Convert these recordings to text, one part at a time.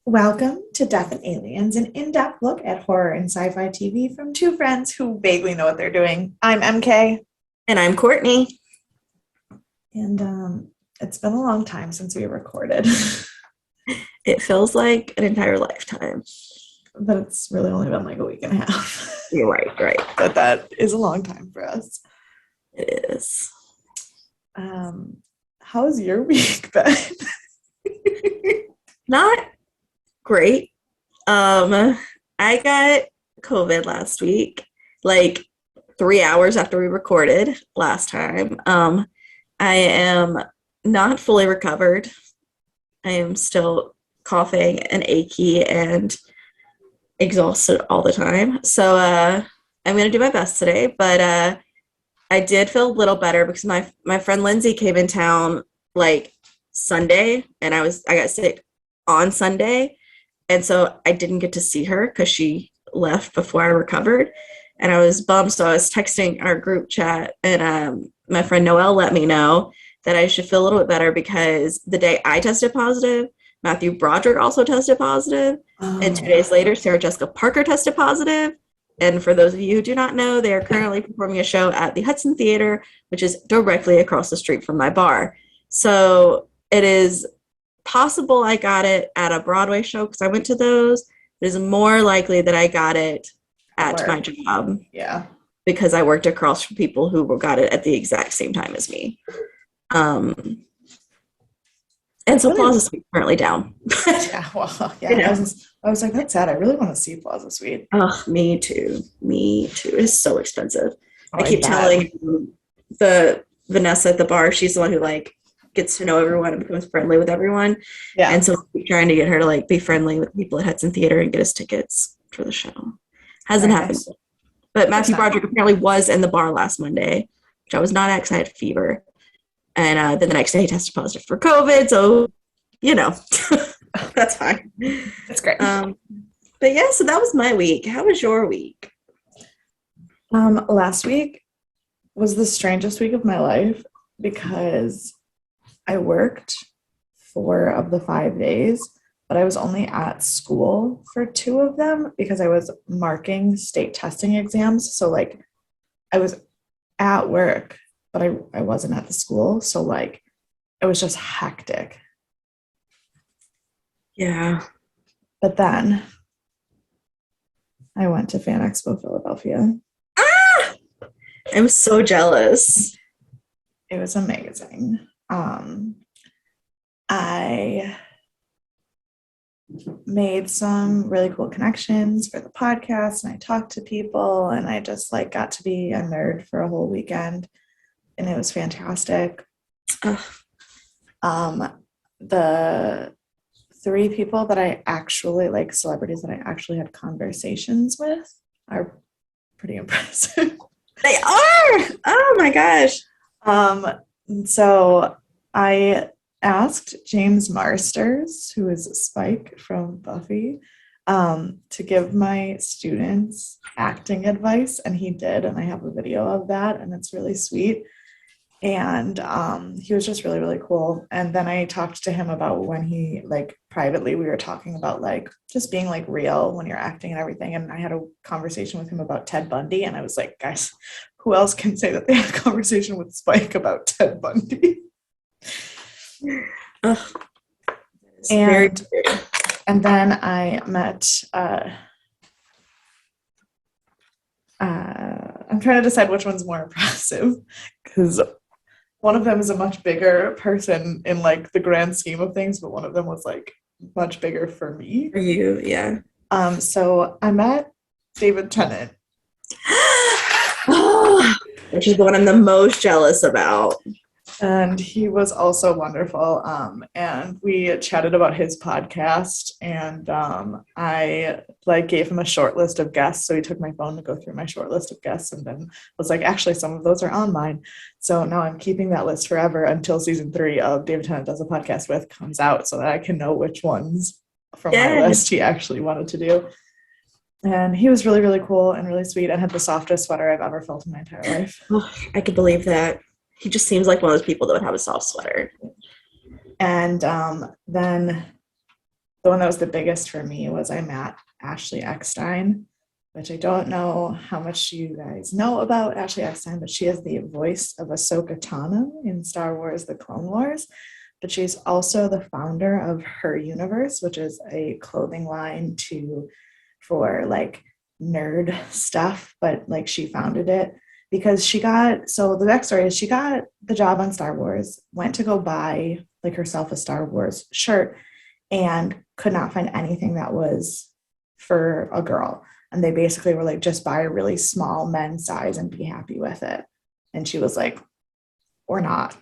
Welcome to Death and Aliens, an in-depth look at horror and sci-fi TV from two friends who vaguely know what they're doing. I'm MK, And I'm Courtney. and it's been a long time since we recorded, It feels like an entire lifetime. but it's really only been like a week and a half. You're right. But that is a long time for us. It is. How's your week been? Not great. I got COVID last week, like 3 hours after we recorded last time. I am not fully recovered. I am still coughing and achy and exhausted all the time. So I'm gonna do my best today, but I did feel a little better because my friend Lindsay came in town like Sunday, and I got sick on Sunday, and so I didn't get to see her because she left before I recovered, and I was bummed. So I was texting our group chat, and my friend Noelle let me know that I should feel a little bit better because the day I tested positive, Matthew Broderick also tested positive, and 2 days later, Sarah Jessica Parker tested positive. And for those of you who do not know, they are currently performing a show at the Hudson Theater, which is directly across the street from my bar. So it is possible I got it at a Broadway show because I went to those. It is more likely that I got it at my job. Yeah. Because I worked across from people who got it at the exact same time as me. And so Plaza Suite currently down. Yeah, well, yeah. You know? I was like, that's sad. I really want to see Plaza Suite. Oh, me too. It's so expensive. I keep telling the Vanessa at the bar, she's the one who like gets to know everyone and becomes friendly with everyone. Yeah. And so I keep trying to get her to like be friendly with people at Hudson Theater and get us tickets for the show. Hasn't happened. But Matthew Broderick apparently was in the bar last Monday, which I was not at because I had fever. And then the next day he tested positive for COVID. So, that's fine. That's great. But yeah, so that was my week. How was your week? Last week was the strangest week of my life because I worked 4 of the 5 days, but I was only at school for 2 of them because I was marking state testing exams. So like I was at work, but I wasn't at the school. So like it was just hectic. Yeah. But then I went to Fan Expo Philadelphia. I was so jealous. It was amazing. I made some really cool connections for the podcast, and I talked to people, and I just like got to be a nerd for a whole weekend, and it was fantastic. The 3 people that I actually like, celebrities that I actually had conversations with, are pretty impressive. They are. Oh my gosh. So I asked James Marsters, who is Spike from Buffy, to give my students acting advice, and he did, and I have a video of that, and it's really sweet. And he was just really, really cool. And then I talked to him about when he, like, privately, we were talking about like just being like real when you're acting and everything. And I had a conversation with him about Ted Bundy, and I was like, guys, who else can say that they had a conversation with Spike about Ted Bundy? And then I met I'm trying to decide which one's more impressive, because one of them is a much bigger person in like the grand scheme of things, but one of them was like much bigger for me. For you, yeah. So I met David Tennant. Which is the one I'm the most jealous about. And he was also wonderful. And we chatted about his podcast, and I like gave him a short list of guests. So he took my phone to go through my short list of guests, and then was like, actually, some of those are on mine. So now I'm keeping that list forever until season 3 of David Tennant Does a Podcast With comes out, so that I can know which ones from my list he actually wanted to do. And he was really, really cool and really sweet, and had the softest sweater I've ever felt in my entire life. Oh, I could believe that. He just seems like one of those people that would have a soft sweater. And then the one that was the biggest for me was I met Ashley Eckstein, which I don't know how much you guys know about Ashley Eckstein, but she is the voice of Ahsoka Tano in Star Wars: The Clone Wars. But she's also the founder of Her Universe, which is a clothing line for like nerd stuff. But like she founded it because so the backstory is she got the job on Star Wars, went to go buy like herself a Star Wars shirt and could not find anything that was for a girl. And they basically were like, just buy a really small men's size and be happy with it. And she was like, or not.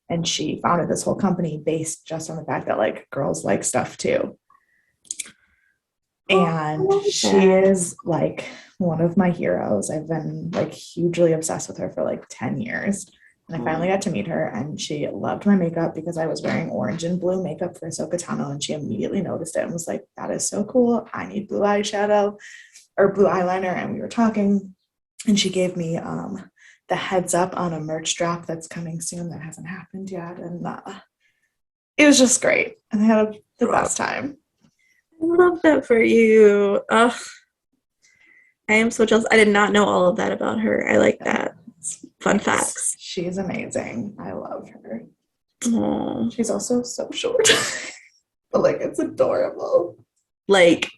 And she founded this whole company based just on the fact that like girls like stuff too. And she is like one of my heroes. I've been like hugely obsessed with her for like 10 years. And I finally got to meet her, and she loved my makeup because I was wearing orange and blue makeup for Ahsoka Tano, and she immediately noticed it and was like, that is so cool. I need blue eyeshadow or blue eyeliner. And we were talking, and she gave me the heads up on a merch drop that's coming soon that hasn't happened yet. And it was just great. And I had the best time. I love that for you. Ugh. I am so jealous. I did not know all of that about her. I like that. Fun facts. She's amazing. I love her. Aww. She's also so short. But like it's adorable. Like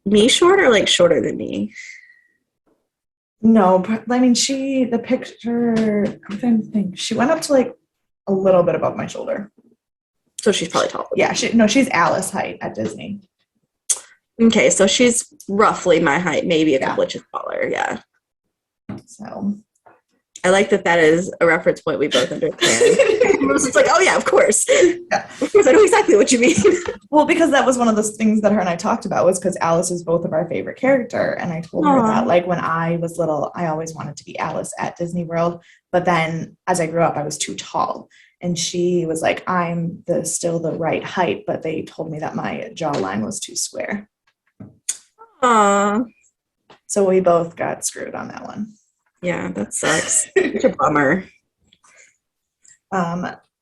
me short or like shorter than me? No, but I mean the picture, I'm trying to think. She went up to like a little bit above my shoulder. So she's probably taller. Yeah, she's Alice height at Disney. Okay, so she's roughly my height, maybe a couple inches taller. Yeah. So I like that is a reference point we both understand. It's like, oh yeah, of course. Yeah. Of course, I know exactly what you mean. Well, because that was one of the things that her and I talked about, was because Alice is both of our favorite character. And I told her that like when I was little, I always wanted to be Alice at Disney World. But then as I grew up, I was too tall. And she was like, I'm still the right height, but they told me that my jawline was too square. Aww. So we both got screwed on that one. Yeah, that sucks. It's a bummer.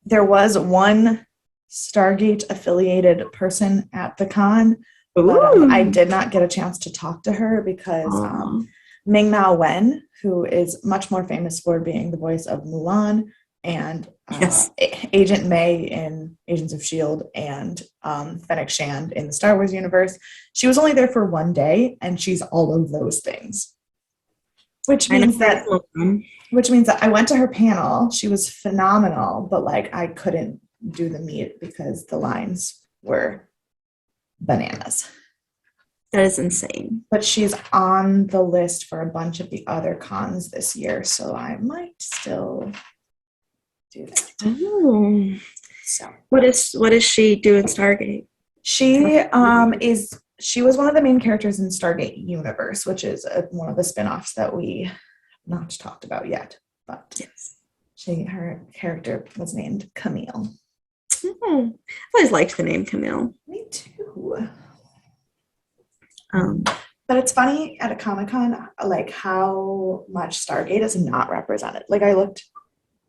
There was one Stargate affiliated person at the con, but I did not get a chance to talk to her because Ming-Na Wen, who is much more famous for being the voice of Mulan and Agent May in Agents of S.H.I.E.L.D. and Fennec Shand in the Star Wars universe, she was only there for one day, and she's all of those things. Which means that I went to her panel. She was phenomenal, but like I couldn't do the meet because the lines were bananas. That is insane. But she's on the list for a bunch of the other cons this year, so I might still do that. Oh. So what does she do in Stargate? She was one of the main characters in Stargate Universe, which is one of the spinoffs that we have not talked about yet. But yes, her character was named Camille. I always liked the name Camille. Me too. But it's funny at a Comic-Con, like how much Stargate is not represented. Like I looked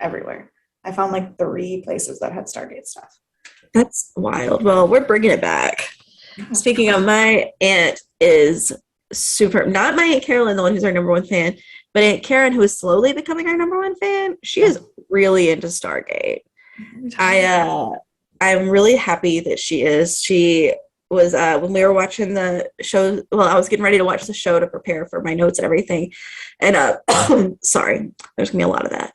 everywhere. I found like 3 places that had Stargate stuff. That's wild. Well, we're bringing it back. Speaking of, my aunt is not my Aunt Carolyn, the one who's our number 1 fan, but Aunt Karen, who is slowly becoming our number 1 fan. She is really into Stargate. I'm really happy that she is. She was, when we were watching the show, well, I was getting ready to watch the show to prepare for my notes and everything. And, sorry, there's gonna be a lot of that.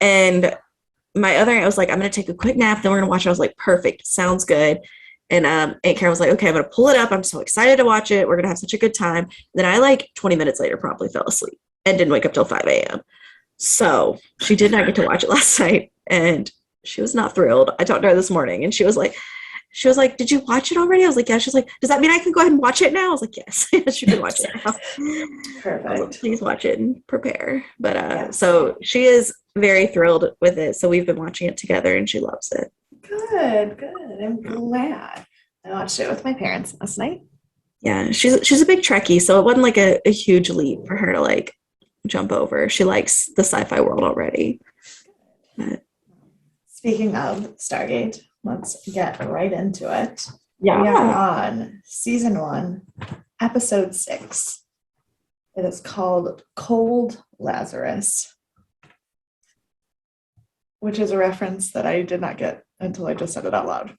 And my other aunt was like, I'm going to take a quick nap, then we're going to watch it. I was like, perfect. Sounds good. And Aunt Karen was like, okay, I'm going to pull it up. I'm so excited to watch it. We're going to have such a good time. Then I, like 20 minutes later, promptly fell asleep and didn't wake up till 5 a.m. So she did not get to watch it last night. And she was not thrilled. I talked to her this morning and she was like, did you watch it already? I was like, yeah. She's like, does that mean I can go ahead and watch it now? I was like, yes, you can watch it now. Perfect. Please watch it and prepare. But so she is very thrilled with it. So we've been watching it together and she loves it. Good. I'm glad. I watched it with my parents last night. Yeah, she's a big Trekkie, so it wasn't like a huge leap for her to like jump over. She likes the sci-fi world already. But speaking of Stargate, let's get right into it. Yeah. We are on season 1, episode 6. It is called Cold Lazarus, which is a reference that I did not get until I just said it out loud.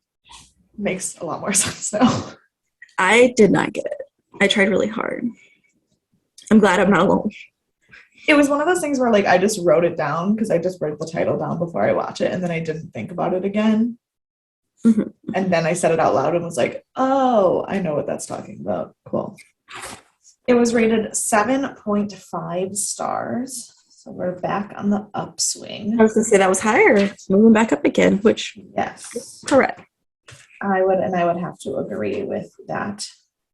Makes a lot more sense now. I did not get it. I tried really hard. I'm glad I'm not alone. It was one of those things where like I just wrote it down because I just wrote the title down before I watch it, and then I didn't think about it again. Mhm. And then I said it out loud and was like, oh, I know what that's talking about. Cool. It was rated 7.5 stars. So we're back on the upswing. I was going to say that was higher. It's moving back up again, which Yes. is correct. I would have to agree with that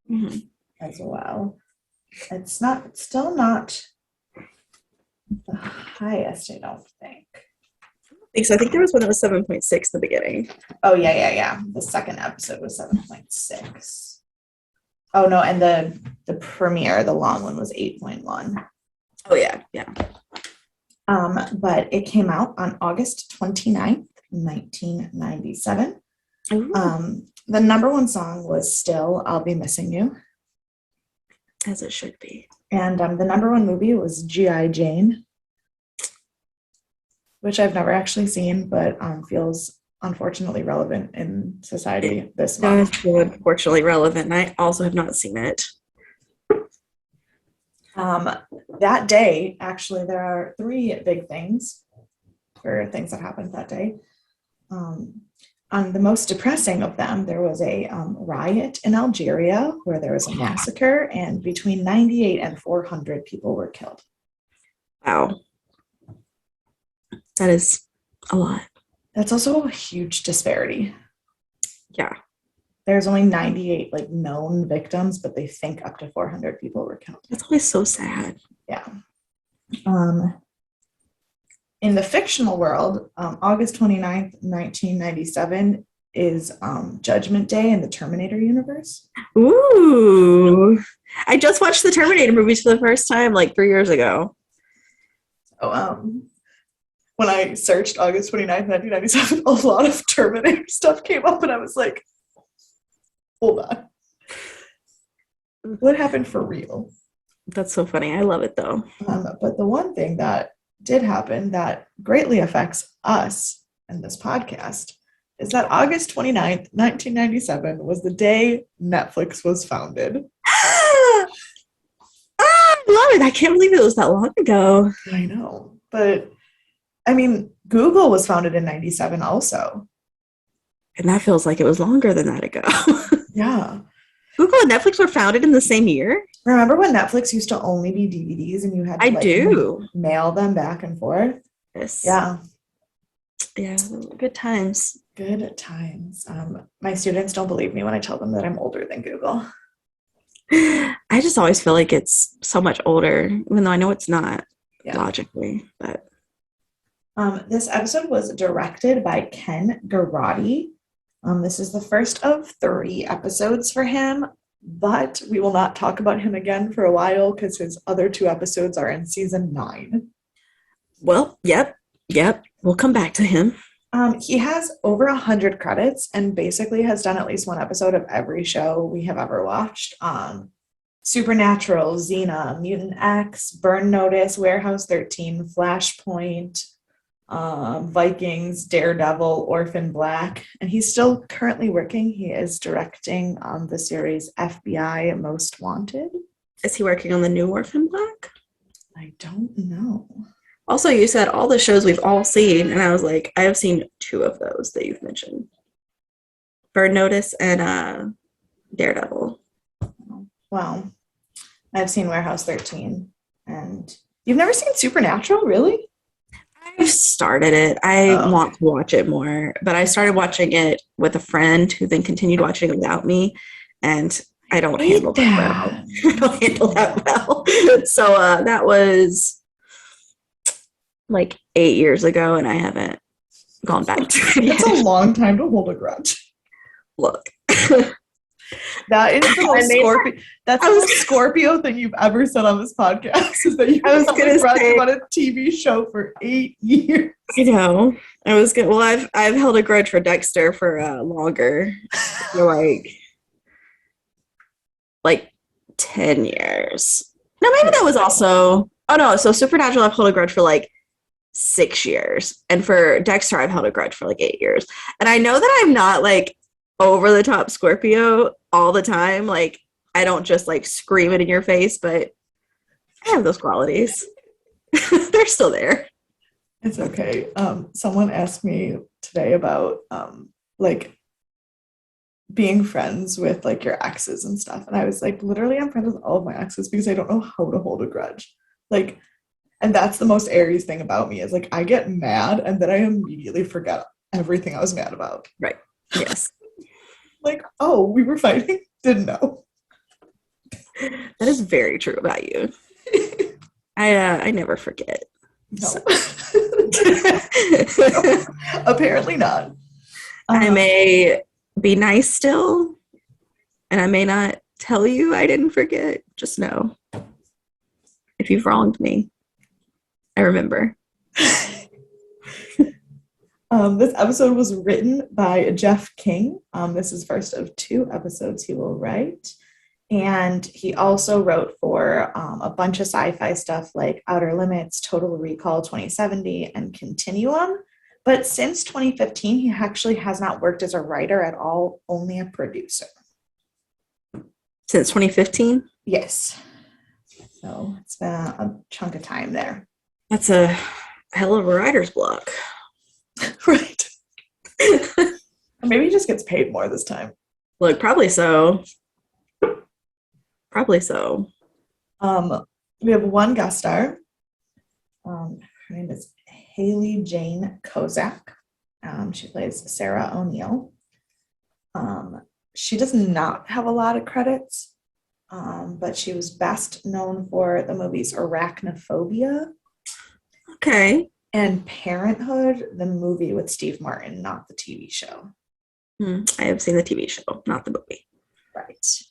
Mm-hmm. as well. It's still not the highest, I don't think. I think there was one that was 7.6 in the beginning. Oh, yeah. The second episode was 7.6. Oh, no, and the premiere, the long one, was 8.1. Oh, yeah. But it came out on August 29th, 1997. The number one song was still I'll Be Missing You. As it should be. And the number one movie was G.I. Jane, which I've never actually seen, but feels unfortunately relevant in society this month. Unfortunately relevant, and I also have not seen it. That day, actually, there are 3 big things that happened that day. On the most depressing of them, there was a riot in Algeria where there was a massacre, and between 98 and 400 people were killed. Wow. That is a lot. That's also a huge disparity. Yeah. There's only 98 like known victims, but they think up to 400 people were killed. That's always so sad. Yeah. In the fictional world, August 29th, 1997 is Judgment Day in the Terminator universe. Ooh. I just watched the Terminator movies for the first time like 3 years ago. So when I searched August 29th, 1997, a lot of Terminator stuff came up, and I was like, hold on. What happened for real? That's so funny. I love it, though. But the one thing that did happen that greatly affects us in this podcast is that August 29th, 1997 was the day Netflix was founded. I love it. I can't believe it was that long ago. I know. But, I mean, Google was founded in 97 also. And that feels like it was longer than that ago. Yeah. Google and Netflix were founded in the same year? Remember when Netflix used to only be DVDs and you had to mail them back and forth? Yes. Yeah. Yeah, good times. Good times. My students don't believe me when I tell them that I'm older than Google. I just always feel like it's so much older, even though I know it's not logically. But this episode was directed by Ken Garotti. This is the first of 3 episodes for him, but we will not talk about him again for a while because his other 2 episodes are in season 9. Well, yep. We'll come back to him. He has over 100 credits and basically has done at least 1 episode of every show we have ever watched. Supernatural, Xena, Mutant X, Burn Notice, Warehouse 13, Flashpoint, Vikings, Daredevil, Orphan Black, and he's still currently working. He is directing the series FBI Most Wanted. Is he working on the new Orphan Black? I don't know. Also, you said all the shows we've all seen, and I was like, I have seen 2 of those that you've mentioned. Burn Notice and Daredevil. Wow. I've seen Warehouse 13. And you've never seen Supernatural, really? I've started it. I want to watch it more, but I started watching it with a friend who then continued watching it without me, and I don't handle that well. I don't handle that well. So that was like 8 years ago, and I haven't gone back to it yet. It's a long time to hold a grudge. Look, That is the most Scorpio. That's the most Scorpio thing you've ever said on this podcast. Is that you probably grudged about a TV show for 8 years? I know. I was good. Well, I've held a grudge for Dexter for longer, for like 10 years. No, maybe that was also. Oh no! So Supernatural, I've held a grudge for like 6 years, and for Dexter, I've held a grudge for like 8 years. And I know that I'm not like over the top Scorpio all the time. Like I don't just like scream it in your face, but I have those qualities. They're still there. It's okay. Someone asked me today about like being friends with like your exes and stuff, and I was like, literally, I'm friends with all of my exes because I don't know how to hold a grudge. Like, and that's the most Aries thing about me is like I get mad and then I immediately forget everything I was mad about. Right. Yes. Like, oh, we were fighting? Didn't know. That is very true about you. I never forget. No. No. Apparently not. I may be nice still, and I may not tell you I didn't forget. Just know. If you've wronged me, I remember. This episode was written by Jeff King. This is first of 2 episodes he will write. And he also wrote for a bunch of sci-fi stuff like Outer Limits, Total Recall 2070, and Continuum. But since 2015, he actually has not worked as a writer at all, only a producer. Since 2015? Yes. So it's been a chunk of time there. That's a hell of a writer's block. Right. Maybe he just gets paid more this time. Look, probably so. Probably so. We have one guest star. Her name is Haley Jane Kozak. She plays Sarah O'Neill. She does not have a lot of credits, but she was best known for the movies Arachnophobia. Okay. And Parenthood, the movie with Steve Martin, not the TV show. I have seen the TV show, not the movie.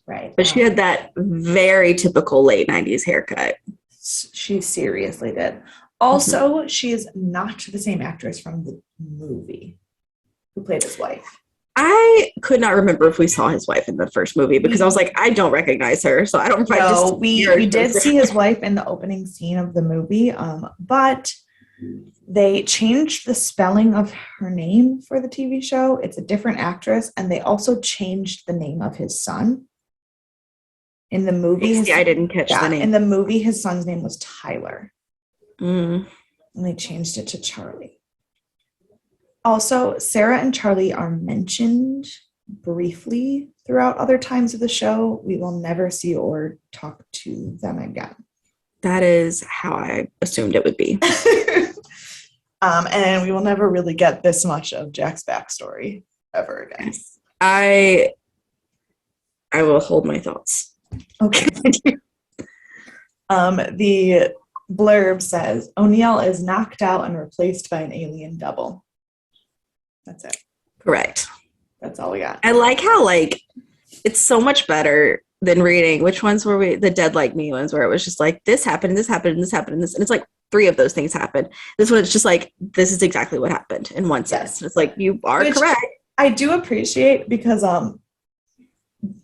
Right. But she had that very typical late 90s haircut. She seriously did. Also, she is not the same actress from the movie who played his wife. I could not remember if we saw his wife in the first movie because I was like, I don't recognize her. So I don't know. We did see his wife in the opening scene of the movie, but they changed the spelling of her name for the TV show. It's a different actress, and they also changed the name of his son. In the movie, I didn't catch the name. In the movie, his son's name was Tyler. And they changed it to Charlie. Also, Sarah and Charlie are mentioned briefly throughout other times of the show. We will never see or talk to them again. That is how I assumed it would be. And we will never really get this much of Jack's backstory ever again. Yes. I will hold my thoughts. Okay. The blurb says, O'Neill is knocked out and replaced by an alien double. That's it. Correct. That's all we got. I like how, like, it's so much better than reading. Which ones were we? The Dead Like Me ones, where it was just like, this happened, and this happened, and this happened, and this. And it's like 3 of those things happened. This one, it's just like, this is exactly what happened in one sentence. It's like, you are correct. I do appreciate because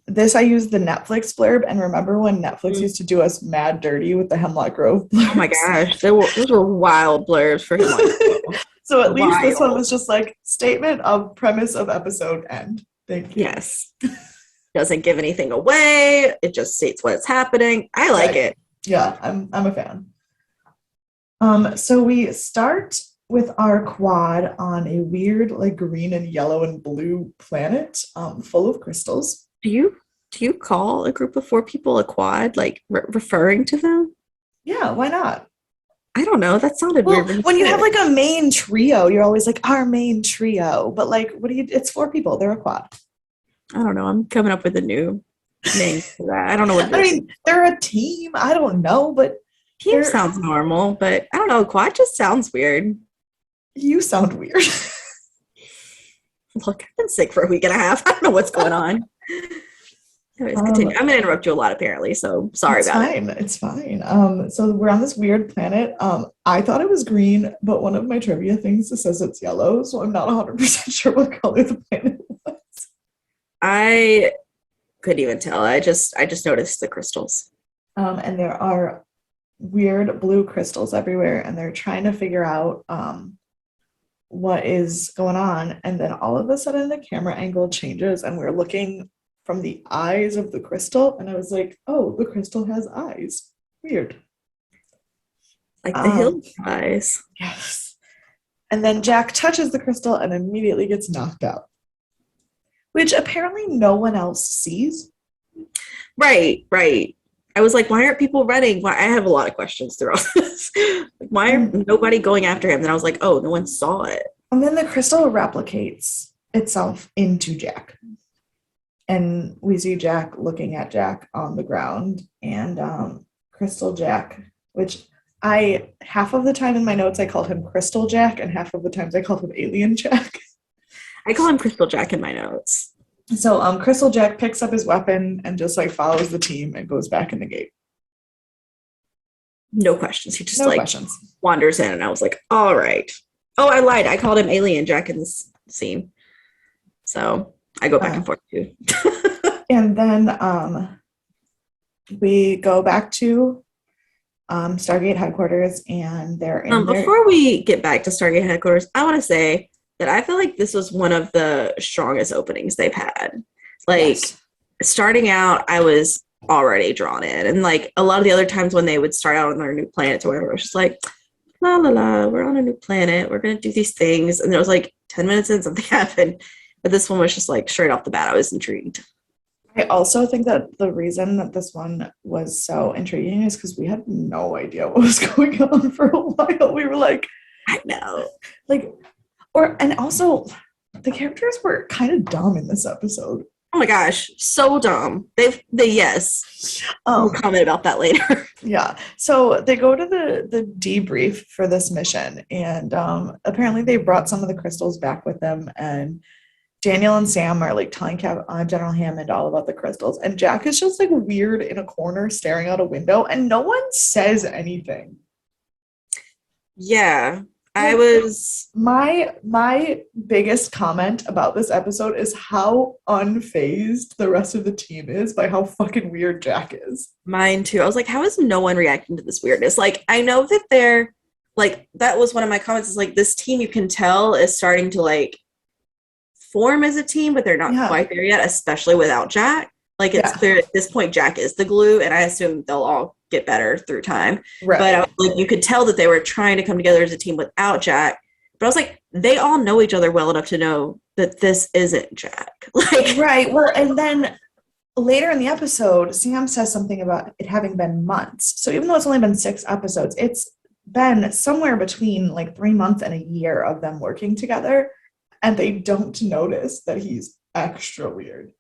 this I used the Netflix blurb, and remember when Netflix used to do us mad dirty with the Hemlock Grove blurbs? Oh my gosh, those were wild blurbs for Hemlock Grove. So at least this one was just like statement of premise of episode end. Thank you. Yes. Doesn't give anything away. It just states what's happening. I like it. Yeah, I'm a fan. So we start with our quad on a weird like green and yellow and blue planet full of crystals. Do you call a group of 4 people a quad, like referring to them? Yeah, why not? I don't know. That sounded weird. When you have like a main trio, you're always like our main trio. But like, it's 4 people. They're a quad. I don't know. I'm coming up with a new name for that. I don't know what. I mean, they're a team. I don't know, but team sounds normal. But I don't know. Quad just sounds weird. You sound weird. Look, I've been sick for a week and a half. I don't know what's going on. Anyways, continue. I'm gonna interrupt you a lot apparently, so sorry It's about it. fine. It's fine. So we're on this weird planet. I thought it was green, but one of my trivia things says it's yellow, so I'm not 100% sure what color the planet was. I couldn't even tell. I just noticed the crystals. And there are weird blue crystals everywhere, and they're trying to figure out what is going on. And then all of a sudden, the camera angle changes, and we're looking from the eyes of the crystal. And I was like, oh, the crystal has eyes. Weird. Like the hill eyes. Yes. And then Jack touches the crystal and immediately gets knocked out, which apparently no one else sees. Right. I was like, why aren't people running? Why? I have a lot of questions throughout this. Like, why aren't nobody going after him? Then I was like, oh, no one saw it. And then the crystal replicates itself into Jack. And we see Jack looking at Jack on the ground, and Crystal Jack, which half of the time in my notes I called him Crystal Jack, and half of the times I called him Alien Jack. I call him Crystal Jack in my notes. So Crystal Jack picks up his weapon and just like follows the team and goes back in the gate. No questions. He just questions. Wanders in, and I was like, all right. Oh, I lied. I called him Alien Jack in this scene. So I go back and forth too. And then we go back to Stargate headquarters, and they're in there. Before we get back to Stargate headquarters, I want to say that I feel like this was one of the strongest openings they've had. Like, starting out, I was already drawn in. And like a lot of the other times when they would start out on their new planets or whatever, it was just like, la la la, we're on a new planet, we're going to do these things. And there was like 10 minutes in, something happened. But this one was just like straight off the bat, I was intrigued. I also think that the reason that this one was so intriguing is because we had no idea what was going on for a while. We were like, I know. And also the characters were kind of dumb in this episode. Oh my gosh, so dumb. We'll comment about that later. Yeah. So they go to the debrief for this mission, and apparently they brought some of the crystals back with them, and Daniel and Sam are like telling General Hammond all about the crystals, and Jack is just like weird in a corner staring out a window, and no one says anything. Yeah. My biggest comment about this episode is how unfazed the rest of the team is by how fucking weird Jack is. Mine too. I was like, how is no one reacting to this weirdness? Like, I know that they're like, that was one of my comments, is like, this team you can tell is starting to like form as a team, but they're not quite there yet, especially without Jack. Like, it's clear at this point Jack is the glue, and I assume they'll all get better through time. Right. But I was like, you could tell that they were trying to come together as a team without Jack. But I was like, they all know each other well enough to know that this isn't Jack. Like, right. Well, and then later in the episode, Sam says something about it having been months. So even though it's only been 6 episodes, it's been somewhere between like 3 months and a year of them working together, and they don't notice that he's extra weird.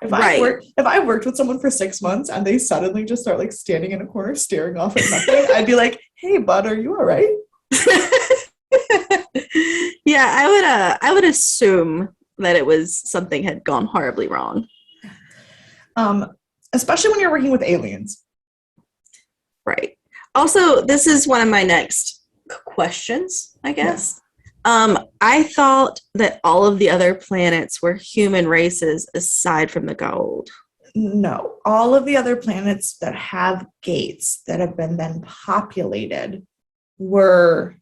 If I worked with someone for 6 months and they suddenly just start like standing in a corner staring off at nothing, I'd be like, "Hey, bud, are you all right?" Yeah, I would assume that it was something had gone horribly wrong. Especially when you're working with aliens. Right. Also, this is one of my next questions, I guess. Yeah. I thought that all of the other planets were human races aside from the Goa'uld. No, all of the other planets that have gates that have been then populated were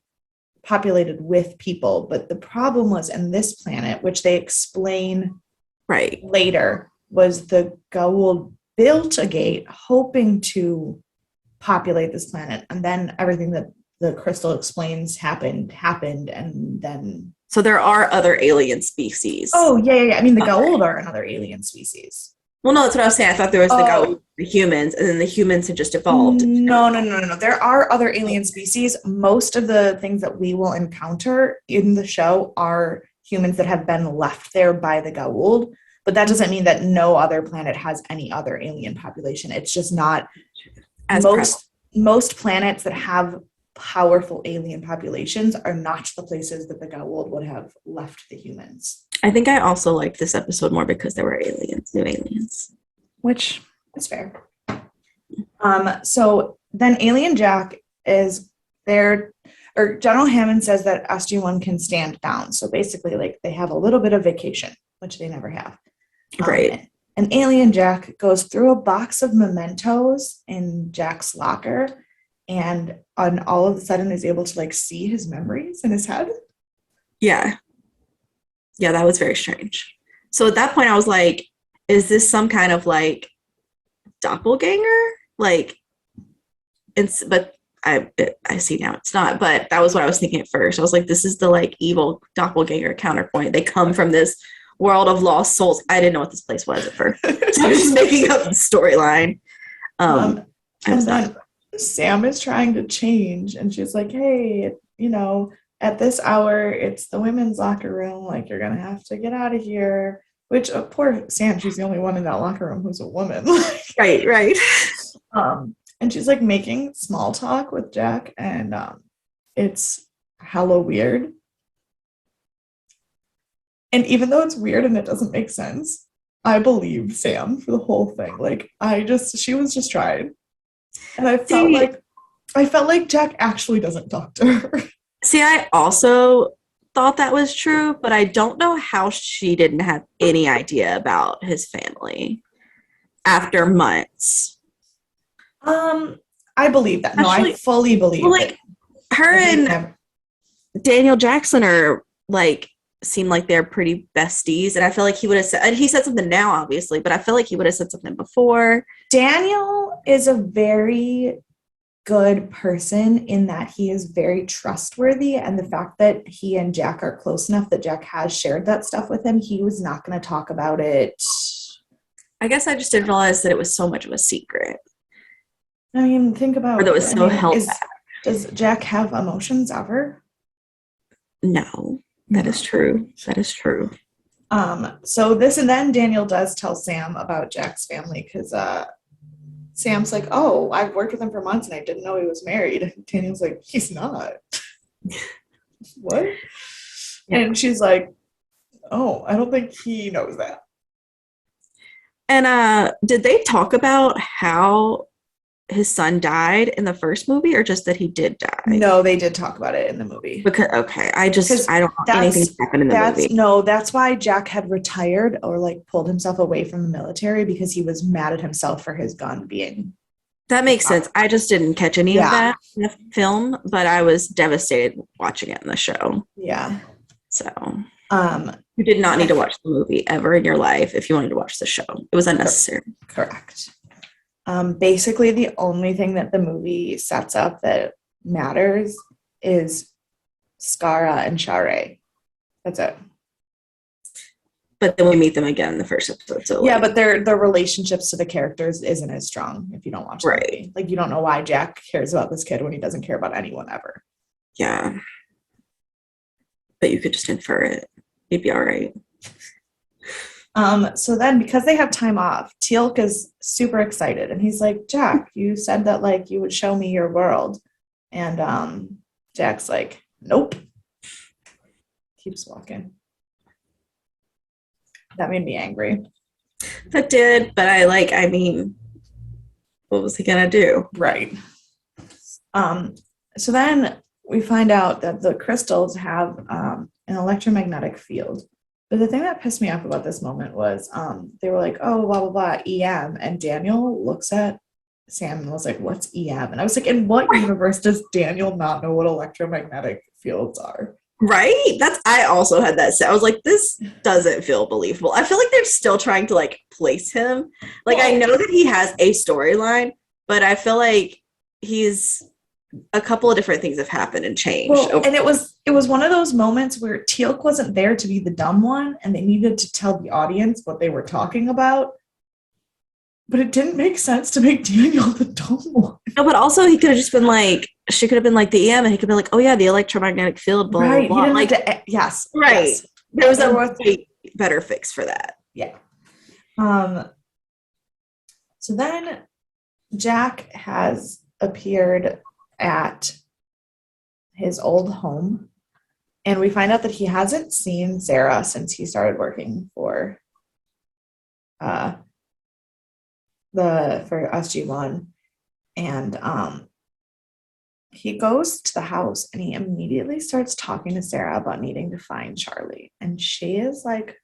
populated with people. But the problem was in this planet, which they explain later, was the Goa'uld built a gate hoping to populate this planet. And then everything that the crystal explains happened, and then... So there are other alien species. Oh, yeah. I mean, the Goa'uld are another alien species. Well, no, that's what I was saying. I thought there was the Goa'uld, the humans, and then the humans had just evolved. No. There are other alien species. Most of the things that we will encounter in the show are humans that have been left there by the Goa'uld. But that doesn't mean that no other planet has any other alien population. It's just not... Most planets that have powerful alien populations are not the places that the Goa'uld would have left the humans. I think I also liked this episode more because there were aliens, new aliens. which is fair. So then Alien Jack is there, or General Hammond says that SG-1 can stand down. So basically, like, they have a little bit of vacation, which they never have. Right. And Alien Jack goes through a box of mementos in Jack's locker, and all of a sudden is able to like see his memories in his head. Yeah. Yeah, that was very strange. So at that point, I was like, is this some kind of like doppelganger? Like, but I see now it's not. But that was what I was thinking at first. I was like, this is the like evil doppelganger counterpoint. They come from this world of lost souls. I didn't know what this place was at first. So I was just making up the storyline. And then Sam is trying to change, and she's like, hey, at this hour, it's the women's locker room. Like, you're going to have to get out of here. Which, poor Sam, she's the only one in that locker room who's a woman. Right. And she's like making small talk with Jack, and it's hella weird. And even though it's weird and it doesn't make sense, I believe Sam for the whole thing. Like, she was just trying. And I felt like Jack actually doesn't talk to her. See, I also thought that was true, but I don't know how she didn't have any idea about his family after months. I believe that. No, I fully believe it. Her and Daniel Jackson are like seem like they're pretty besties, and I feel like he would have said, and he said something now, obviously, but I feel like he would have said something before. Daniel is a very good person in that he is very trustworthy, and the fact that he and Jack are close enough that Jack has shared that stuff with him, he was not going to talk about it. I guess I just didn't realize that it was so much of a secret. I mean, think about or that was so held back. Does Jack have emotions ever? No, that is true. That is true. So this, and then Daniel does tell Sam about Jack's family, because Sam's like, oh, I've worked with him for months and I didn't know he was married. Daniel's like, he's not. What? Yeah. And she's like, oh, I don't think he knows that. And did they talk about how his son died in the first movie, or just that he did die? No, they did talk about it in the movie. Because I don't know anything happened in the movie. No, that's why Jack had retired or like pulled himself away from the military, because he was mad at himself for his gun being. That makes sense. I just didn't catch any of that in the film, but I was devastated watching it in the show. Yeah. So you did not need to watch the movie ever in your life if you wanted to watch the show. It was unnecessary. Correct. Basically, the only thing that the movie sets up that matters is Skara and Share. That's it. But then we meet them again in the first episode. So yeah, but their relationships to the characters isn't as strong if you don't watch the movie. Like, you don't know why Jack cares about this kid when he doesn't care about anyone ever. Yeah. But you could just infer it. You'd be all right. So then, because they have time off, Teal'c is super excited, and he's like, Jack, you said that like you would show me your world. And Jack's like, nope. Keeps walking. That made me angry. That did, but I mean, what was he gonna do? Right. So then we find out that the crystals have an electromagnetic field. But the thing that pissed me off about this moment was they were like, oh, blah, blah, blah, EM. And Daniel looks at Sam and was like, what's EM? And I was like, in what universe does Daniel not know what electromagnetic fields are? Right? I also had that set. I was like, this doesn't feel believable. I feel like they're still trying to like place him. Like, I know that he has a storyline, but I feel like a couple of different things have happened and changed. And it was one of those moments where Teal'c wasn't there to be the dumb one, and they needed to tell the audience what they were talking about. But it didn't make sense to make Daniel the dumb one. No, but also he could have just been like, she could have been like the EM, and he could be like, oh yeah, the electromagnetic field, blah, right. blah, blah. He didn't like, yes. Right. Yes. There was a better fix for that. Yeah. So then Jack has appeared at his old home, and we find out that he hasn't seen Sarah since he started working for for SG1, and he goes to the house and he immediately starts talking to Sarah about needing to find Charlie, and she is like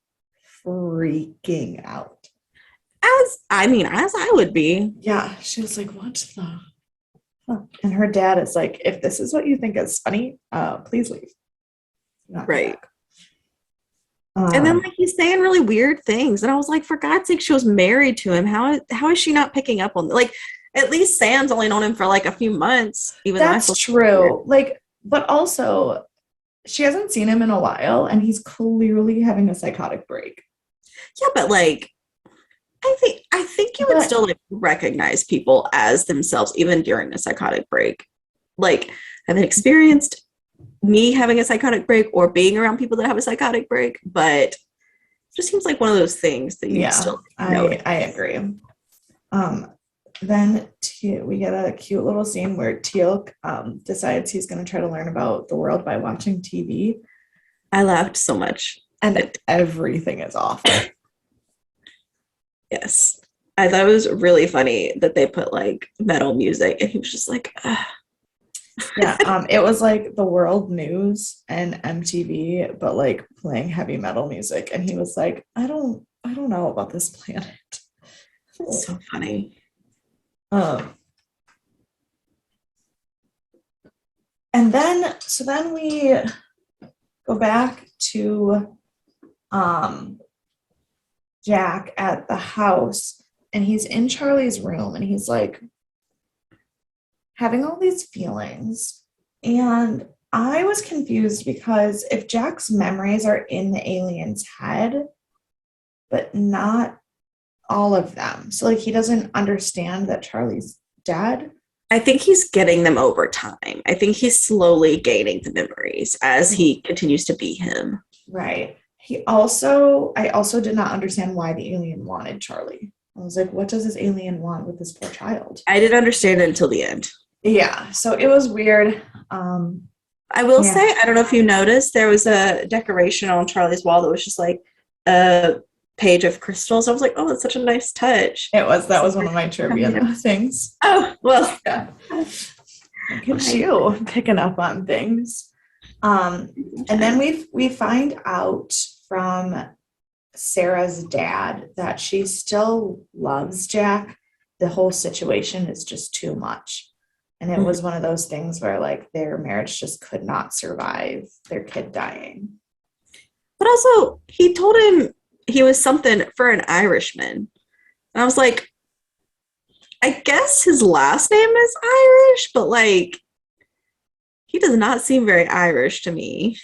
freaking out. As I would be. Yeah, she was like, "What the fuck?" And her dad is like, "If this is what you think is funny, please leave." Not Right. back. And then like he's saying really weird things, and I was like, for God's sake, she was married to him. How is she not picking up on like? At least Sam's only known him for like a few months. Even that's true. Like, but also, she hasn't seen him in a while, and he's clearly having a psychotic break. Yeah, but like, I think you would still like recognize people as themselves even during a psychotic break. Like, I've experienced me having a psychotic break or being around people that have a psychotic break, but it just seems like one of those things that you still notice. I agree. Then we get a cute little scene where Teal'c decides he's going to try to learn about the world by watching TV. I laughed so much. And everything is awful. Yes. I thought it was really funny that they put like metal music, and he was just like, ugh. Yeah, it was like the world news and MTV, but like playing heavy metal music. And he was like, I don't know about this planet. It's so funny. And then we go back to Jack at the house, and he's in Charlie's room, and he's like having all these feelings. And I was confused because if Jack's memories are in the alien's head, but not all of them, so like he doesn't understand that Charlie's dead. I think he's getting them over time. I think he's slowly gaining the memories as he continues to be him. Right. I also did not understand why the alien wanted Charlie. I was like, what does this alien want with this poor child? I didn't understand it until the end. Yeah, so it was weird. I will say, I don't know if you noticed, there was a decoration on Charlie's wall that was just like a page of crystals. I was like, oh, that's such a nice touch. That was one of my trivia things. Oh, well. Yeah. Look at you picking up on things. And then we find out from Sarah's dad that she still loves Jack. The whole situation is just too much. And it was one of those things where like their marriage just could not survive their kid dying. But also, he told him he was something for an Irishman. And I was like, I guess his last name is Irish, but like, he does not seem very Irish to me.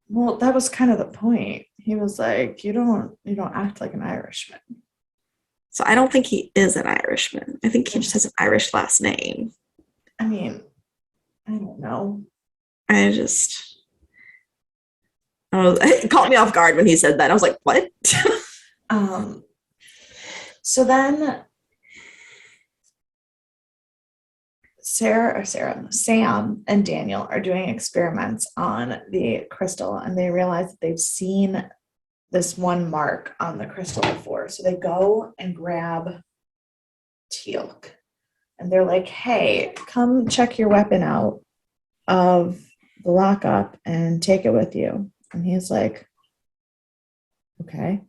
Well, that was kind of the point. He was like, you don't act like an Irishman. So I don't think he is an Irishman. I think he just has an Irish last name. I mean, I don't know. It caught me off guard when he said that. I was like, what? So then Sam and Daniel are doing experiments on the crystal, and they realize that they've seen this one mark on the crystal before. So they go and grab Teal'c, and they're like, hey, come check your weapon out of the lockup and take it with you. And he's like, okay.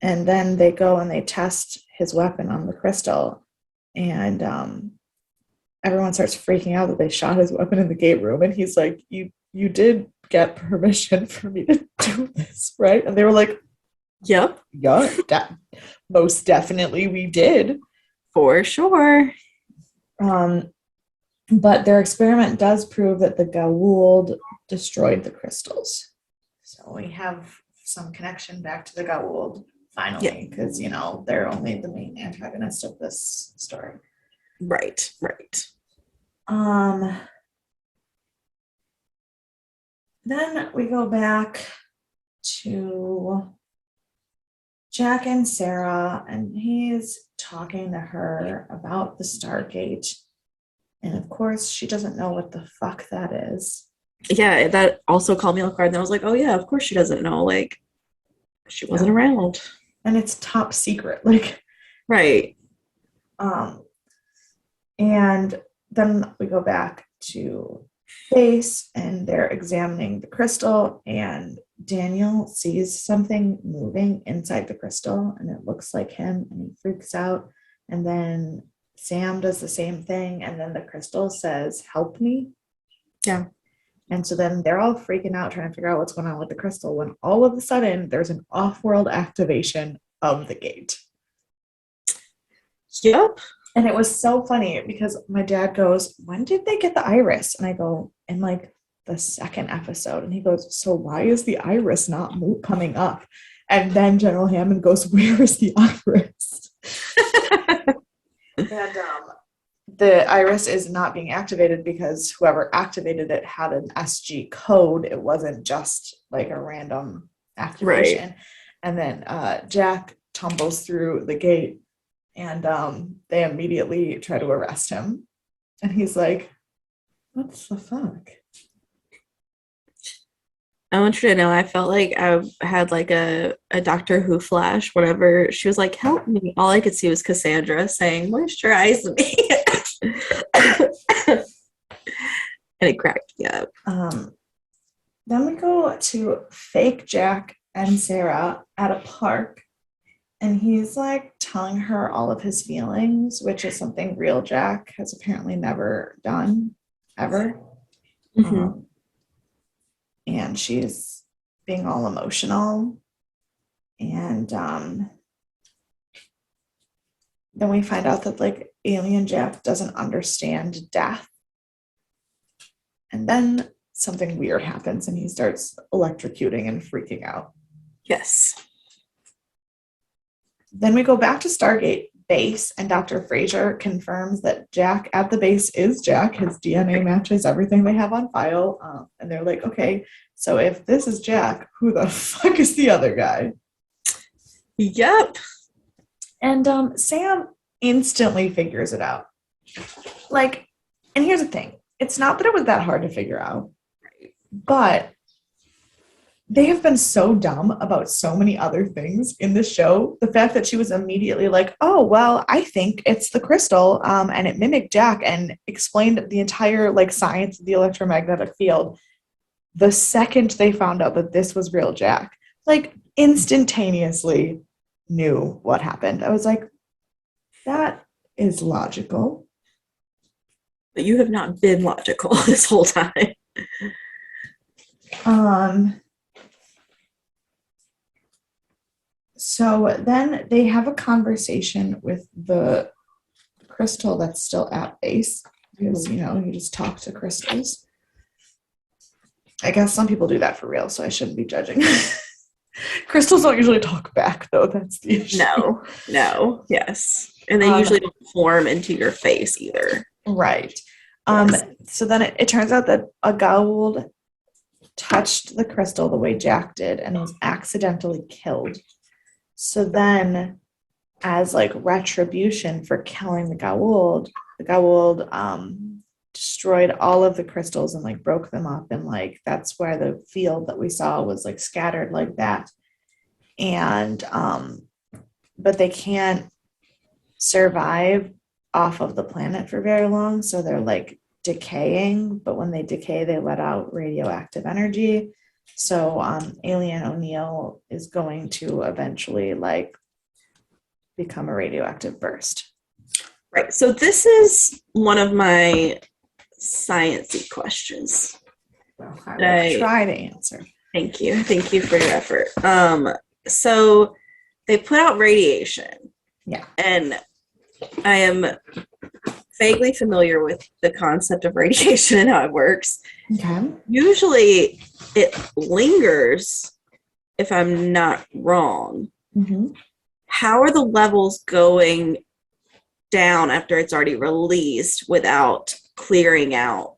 And then they go and they test his weapon on the crystal, and everyone starts freaking out that they shot his weapon in the gate room. And he's like, you did get permission for me to do this, right? And they were like, yep. Yeah, most definitely we did. For sure. But their experiment does prove that the Goa'uld destroyed the crystals. So we have some connection back to the Goa'uld finally, because, they're only the main antagonist of this story. Right. Then we go back to Jack and Sarah, and he's talking to her about the Stargate. And of course, she doesn't know what the fuck that is. Yeah, that also caught me off guard. And I was like, oh yeah, of course she doesn't know. Like, she wasn't around. And it's top secret. Like, right. And then we go back to base and they're examining the crystal, and Daniel sees something moving inside the crystal and it looks like him and he freaks out. And then Sam does the same thing, and then the crystal says, "Help me." Yeah. And so then they're all freaking out trying to figure out what's going on with the crystal when all of a sudden there's an off-world activation of the gate. Yep. And it was so funny because my dad goes, "When did they get the iris?" And I go, "In like the second episode." And he goes, "So why is the iris not coming up?" And then General Hammond goes, "Where is the iris?" And the iris is not being activated because whoever activated it had an SG code. It wasn't just like a random activation. Right. And then Jack tumbles through the gate, and they immediately try to arrest him. And he's like, "What the fuck?" I want you to know, I felt like I had like a Doctor Who flash whenever she was like, "Help me." All I could see was Cassandra saying, "Moisturize me." And it cracked me up. Then we go to fake Jack and Sarah at a park, and he's like telling her all of his feelings, which is something real Jack has apparently never done ever. Mm-hmm. And she's being all emotional. And then we find out that like alien Jack doesn't understand death. And then something weird happens and he starts electrocuting and freaking out. Yes. Then we go back to Stargate base, and Dr. Fraser confirms that Jack at the base is Jack. His DNA matches everything they have on file. And they're like, "Okay, so if this is Jack, who the fuck is the other guy?" Yep. And Sam instantly figures it out. Like, and here's the thing. It's not that it was that hard to figure out, but they have been so dumb about so many other things in this show. The fact that she was immediately like, "Oh, well, I think it's the crystal," and it mimicked Jack and explained the entire like science of the electromagnetic field. The second they found out that this was real Jack, like instantaneously knew what happened. I was like, that is logical. But you have not been logical this whole time. So then they have a conversation with the crystal that's still at base, because, you know, you just talk to crystals. I guess some people do that for real, so I shouldn't be judging. Crystals don't usually talk back, though. That's the issue. No, yes. And they usually don't form into your face either. Right. Yes. So then it turns out that a Goa'uld touched the crystal the way Jack did and was accidentally killed. So then, as like retribution for killing the Goa'uld destroyed all of the crystals and like broke them up, and like that's why the field that we saw was like scattered like that. And but they can't survive off of the planet for very long, so they're like decaying, but when they decay they let out radioactive energy. So Alien O'Neill is going to eventually like become a radioactive burst. Right. So this is one of my sciencey questions. Well, I will try to answer. Thank you. Thank you for your effort. So they put out radiation. Yeah. And I am vaguely familiar with the concept of radiation and how it works. Okay. Usually it lingers, if I'm not wrong. Mm-hmm. How are the levels going down after it's already released without clearing out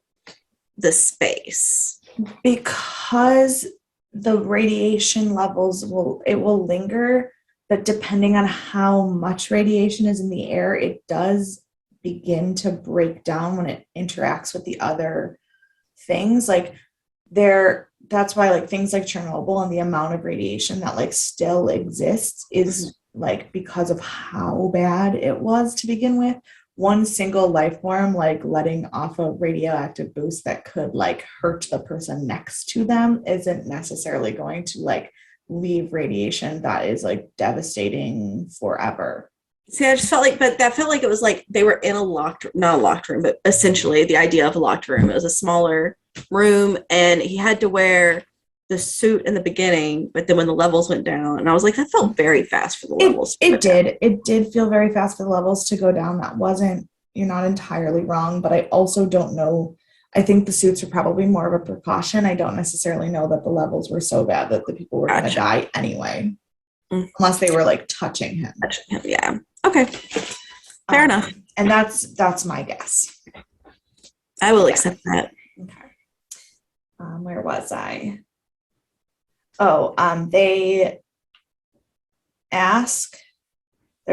the space? Because the radiation levels will linger, but depending on how much radiation is in the air, it does begin to break down when it interacts with the other things. Like that's why like things like Chernobyl and the amount of radiation that like still exists is like because of how bad it was to begin with, one single life form like letting off a radioactive boost that could like hurt the person next to them isn't necessarily going to like leave radiation that is like devastating forever. See, I just felt like, but that felt like it was like they were in a locked, not a locked room, but essentially the idea of a locked room. It was a smaller room, and he had to wear the suit in the beginning, but then when the levels went down, and I was like, that felt very fast for the levels. It did feel very fast for the levels to go down. That wasn't, you're not entirely wrong, but I also don't know. I think the suits are probably more of a precaution. I don't necessarily know that the levels were so bad that the people were going to die anyway, unless they were like touching him. Yeah. Okay. Fair enough. And that's my guess. I will accept that. Okay. Where was I? Oh, they're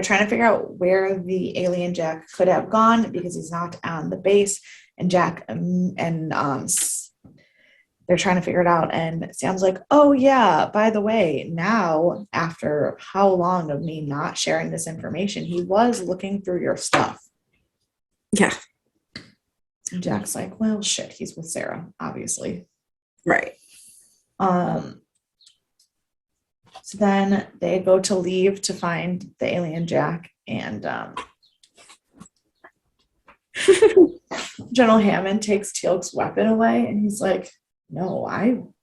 trying to figure out where the alien Jack could have gone because he's not on the base, and Jack they're trying to figure it out, and Sam's like, oh yeah, by the way, now after how long of me not sharing this information, he was looking through your stuff. Yeah. And Jack's like, well shit, he's with Sarah, obviously. Right. So then they go to leave to find the alien Jack, and General Hammond takes Teal'c's weapon away, and he's like, no,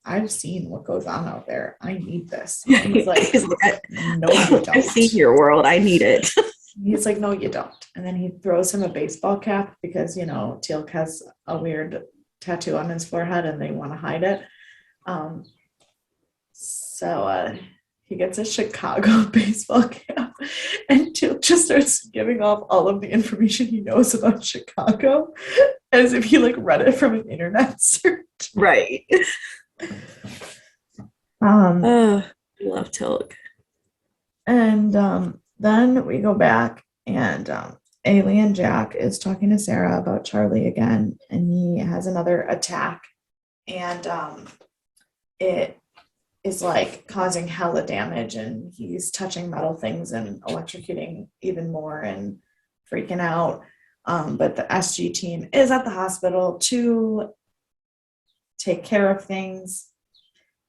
I've seen what goes on out there. I need this. And he's like, no, you don't. I've seen your world. I need it. He's like, no, you don't. And then he throws him a baseball cap because, you know, Teal'c has a weird tattoo on his forehead and they want to hide it. So he gets a Chicago baseball cap, and Teal'c just starts giving off all of the information he knows about Chicago as if he like read it from an internet search. Right. I love Teal'c. And then we go back, and alien Jack is talking to Sarah about Charlie again, and he has another attack, and it is like causing hella damage, and he's touching metal things and electrocuting even more and freaking out. But the SG team is at the hospital to take care of things.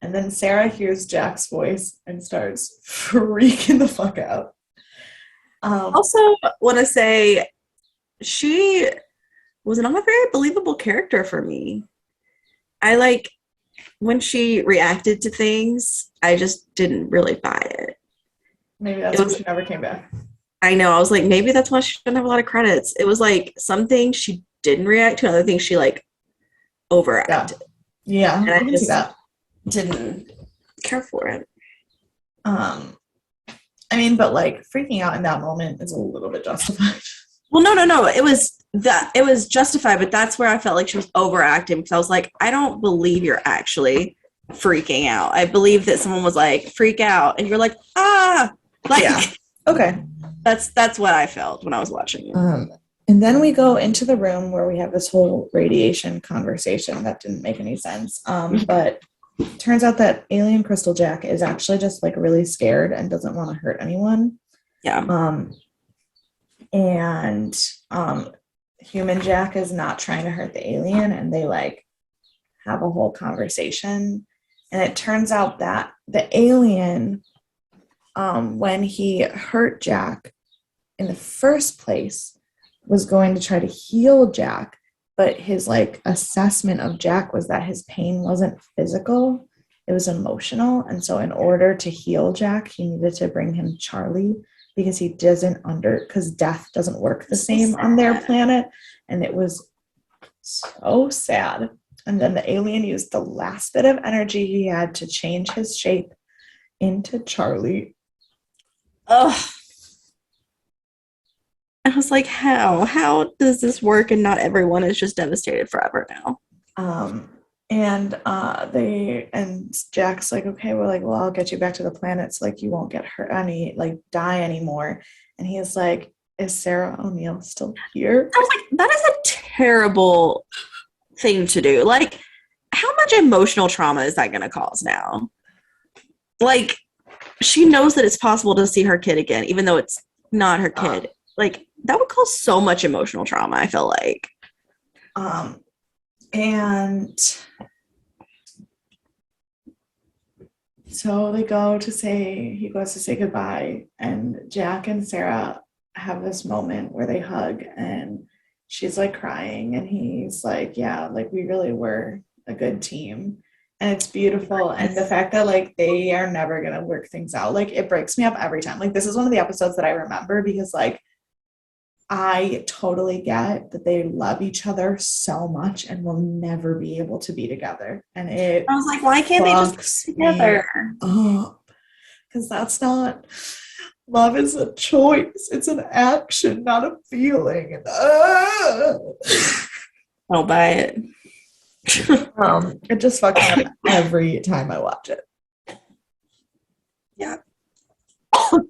And then Sarah hears Jack's voice and starts freaking the fuck out. Also want to say she was not a very believable character for me. I like when she reacted to things, I just didn't really buy it. Maybe that's why she never came back. I know. I was like, maybe that's why she didn't have a lot of credits. It was like some things she didn't react to, other things she like overacted. Yeah, and I can see that. Didn't care for it. I mean, but like freaking out in that moment is a little bit justified. Well, no. It was justified, but that's where I felt like she was overacting because I was like, I don't believe you're actually freaking out. I believe that someone was like, freak out, and you're like, like, yeah. Okay. That's what I felt when I was watching it. And then we go into the room where we have this whole radiation conversation that didn't make any sense. But it turns out that alien Crystal Jack is actually just like really scared and doesn't want to hurt anyone. Yeah. And human Jack is not trying to hurt the alien, and they like have a whole conversation. And it turns out that the alien, when he hurt Jack in the first place, was going to try to heal Jack, but his like assessment of Jack was that his pain wasn't physical, it was emotional. And so in order to heal Jack, he needed to bring him Charlie because because death doesn't work the same on their planet. And it was so sad. And then the alien used the last bit of energy he had to change his shape into Charlie. Ugh. I was like, how does this work? And not everyone is just devastated forever now. And Jack's like, okay, we're like, well, I'll get you back to the planet so like you won't get hurt die anymore. And he is like, is Sarah O'Neill still here? I was like, that is a terrible thing to do. Like, how much emotional trauma is that going to cause now? Like, she knows that it's possible to see her kid again, even though it's not her kid. Like, that would cause so much emotional trauma, I feel like. And so he goes to say goodbye, and Jack and Sarah have this moment where they hug, and she's like crying, and he's like, yeah, like we really were a good team. And it's beautiful. And the fact that like they are never gonna work things out, like it breaks me up every time. Like this is one of the episodes that I remember because like I totally get that they love each other so much and will never be able to be together. And it I was like, why can't they just be together? Oh, because that's not love is a choice. It's an action, not a feeling. And, Don't buy it. It just fucks me up every time I watch it. Yeah.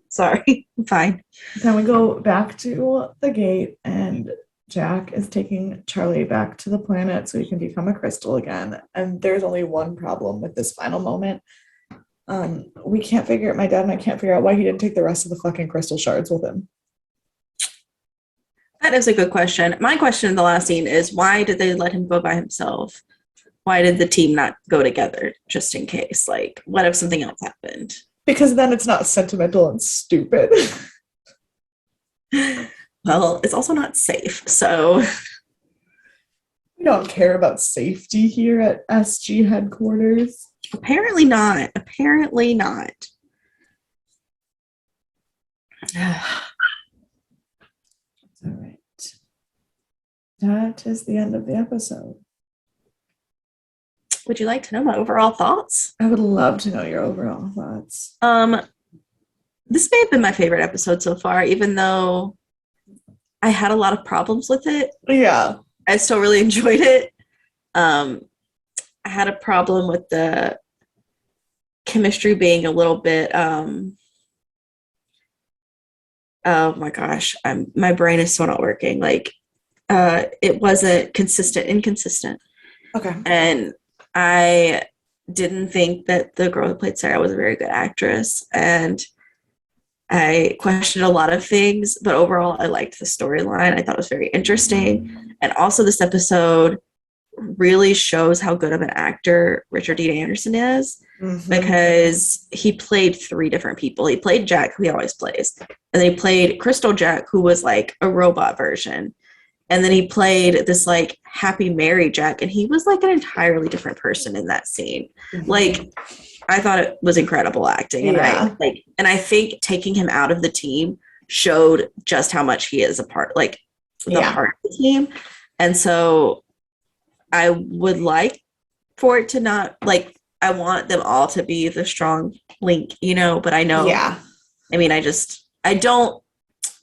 Sorry, I'm fine. Then we go back to the gate, and Jack is taking Charlie back to the planet so he can become a crystal again. And there's only one problem with this final moment. My dad and I can't figure out why he didn't take the rest of the fucking crystal shards with him. That is a good question. My question in the last scene is, why did they let him go by himself? Why did the team not go together just in case? Like, what if something else happened? Because then it's not sentimental and stupid. Well, it's also not safe, so We don't care about safety here at SG headquarters. apparently not. Apparently not. All right. That is the end of the episode. Would you like to know my overall thoughts? I would love to know your overall thoughts. This may have been my favorite episode so far, even though I had a lot of problems with it. Yeah. I still really enjoyed it. I had a problem with the chemistry being a little bit oh my gosh, my brain is so not working. Like it wasn't inconsistent. Okay. And I didn't think that the girl who played Sarah was a very good actress, and I questioned a lot of things, but overall I liked the storyline. I thought it was very interesting. And also this episode really shows how good of an actor Richard Dean Anderson is, because he played 3 different people. He played Jack, who he always plays, and then he played Crystal Jack, who was like a robot version. And then he played this like happy Mary Jack, and he was like an entirely different person in that scene. Like, I thought it was incredible acting, and I think taking him out of the team showed just how much he is a part, like part of the team. And so I would like for it to not, like, I want them all to be the strong link, but I know, I mean, I don't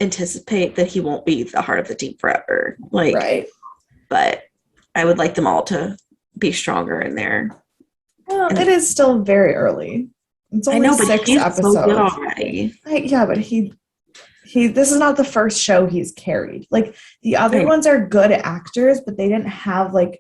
anticipate that he won't be the heart of the team forever. Like, right. But I would like them all to be stronger in there. Well, it is still very early. It's only 6 episodes. So good already. But he this is not the first show he's carried. Like the other ones are good actors, but they didn't have like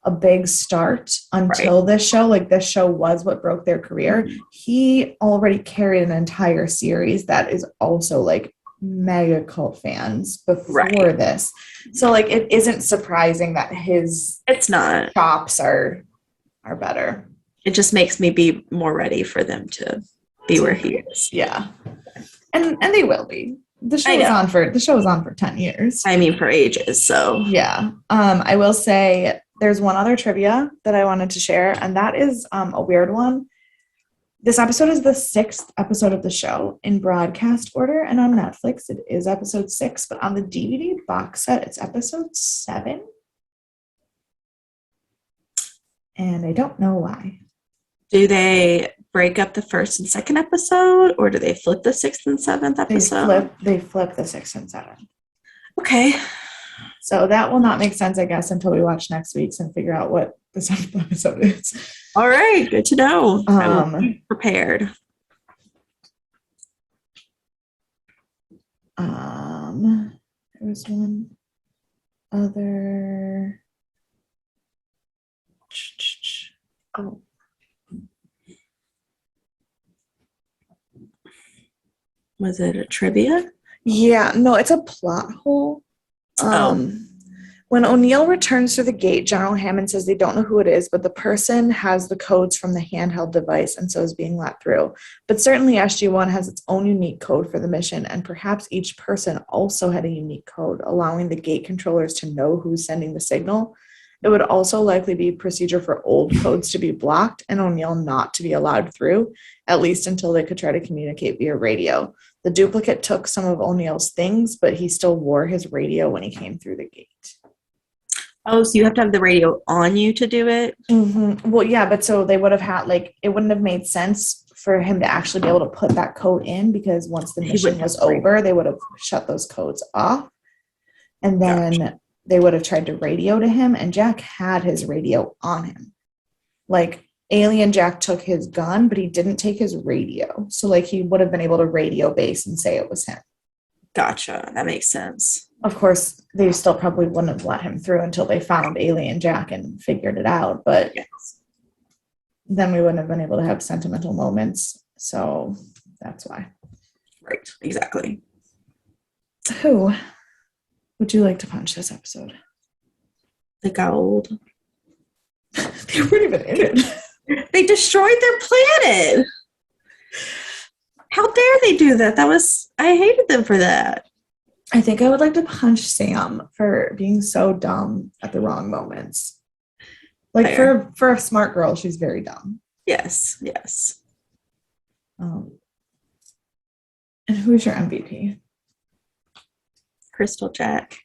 a big start until this show. Like this show was what broke their career. Mm-hmm. He already carried an entire series that is also like mega cult fans before this. So like it isn't surprising that his chops are better. It just makes me be more ready for them to be where he is. Yeah. And they will be. The show was on for 10 years. I mean, for ages. So yeah. I will say there's one other trivia that I wanted to share, and that is a weird one. This episode is the 6th episode of the show in broadcast order, and on Netflix it is episode 6, but on the DVD box set it's episode 7. And I don't know why. Do they break up the 1st and 2nd episode, or do they flip the 6th and 7th episode? They flip the 6th and 7th. Okay. So that will not make sense, I guess, until we watch next week's and figure out what the 7th episode is. All right. Good to know. I will be prepared. There was one other. Oh. Was it a trivia? Yeah, no, it's a plot hole. When O'Neill returns to the gate, General Hammond says they don't know who it is, but the person has the codes from the handheld device and so is being let through. But certainly SG-1 has its own unique code for the mission, and perhaps each person also had a unique code, allowing the gate controllers to know who's sending the signal. It would also likely be procedure for old codes to be blocked and O'Neill not to be allowed through, at least until they could try to communicate via radio. The duplicate took some of O'Neill's things, but he still wore his radio when he came through the gate. Oh, so you have to have the radio on you to do it? Mm-hmm. Well, yeah, but so they would have had, like, it wouldn't have made sense for him to actually be able to put that code in, because once the mission was over, they would have shut those codes off. And then they would have tried to radio to him, and Jack had his radio on him. Like, Alien Jack took his gun, but he didn't take his radio. So, like, he would have been able to radio base and say it was him. Gotcha. That makes sense. Of course, they still probably wouldn't have let him through until they found Alien Jack and figured it out. But then we wouldn't have been able to have sentimental moments. So that's why. Right. Exactly. Who would you like to punch this episode? The gold. They weren't even in it. They destroyed their planet. How dare they do that? I hated them for that. I think I would like to punch Sam for being so dumb at the wrong moments. Like, for a smart girl, she's very dumb. Yes. And who's your MVP? Crystal Jack.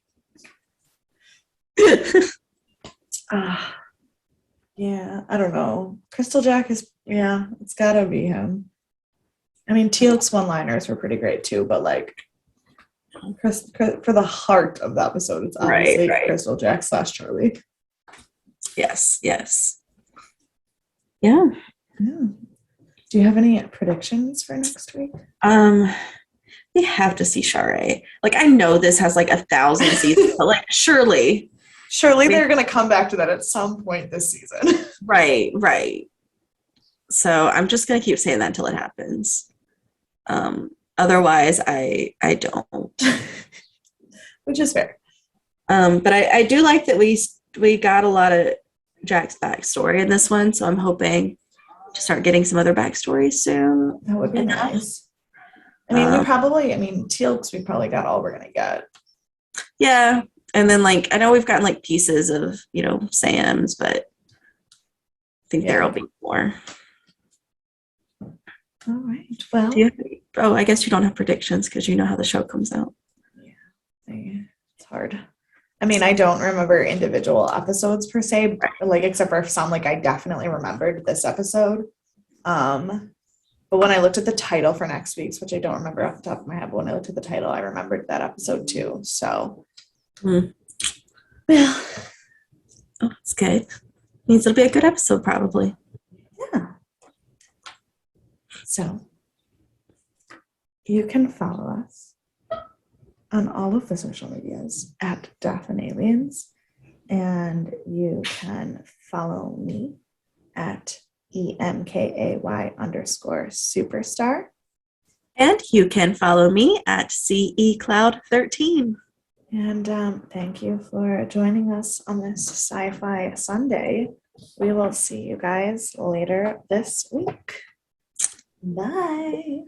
Yeah, I don't know. Crystal Jack is, it's gotta be him. I mean, Teal'c's one-liners were pretty great too, but like, for the heart of the episode, it's obviously Crystal Jack / Charlie. Yes. Yeah. Do you have any predictions for next week? We have to see Sharae. Like, I know this has like 1,000 seasons, but like, surely they're gonna come back to that at some point this season. Right. So I'm just gonna keep saying that until it happens. Otherwise, I don't. Which is fair. But I do like that we got a lot of Jack's backstory in this one, so I'm hoping to start getting some other backstories soon. That would be nice. I mean, Teal'c's we probably got all we're gonna get. Yeah, and then like I know we've gotten like pieces of Sam's, but I think there'll be more. All right. Well, I guess you don't have predictions because you know how the show comes out. Yeah, it's hard. I mean, I don't remember individual episodes per se, like except for some. Like, I definitely remembered this episode. But when I looked at the title for next week's, which I don't remember off the top of my head, but when I looked at the title, I remembered that episode too. So, well, that's good. Means it'll be a good episode, probably. Yeah. So, you can follow us on all of the social medias at Aliens, and you can follow me at EMKAY_superstar. And you can follow me at CECloud13. And thank you for joining us on this Sci-Fi Sunday. We will see you guys later this week. Bye.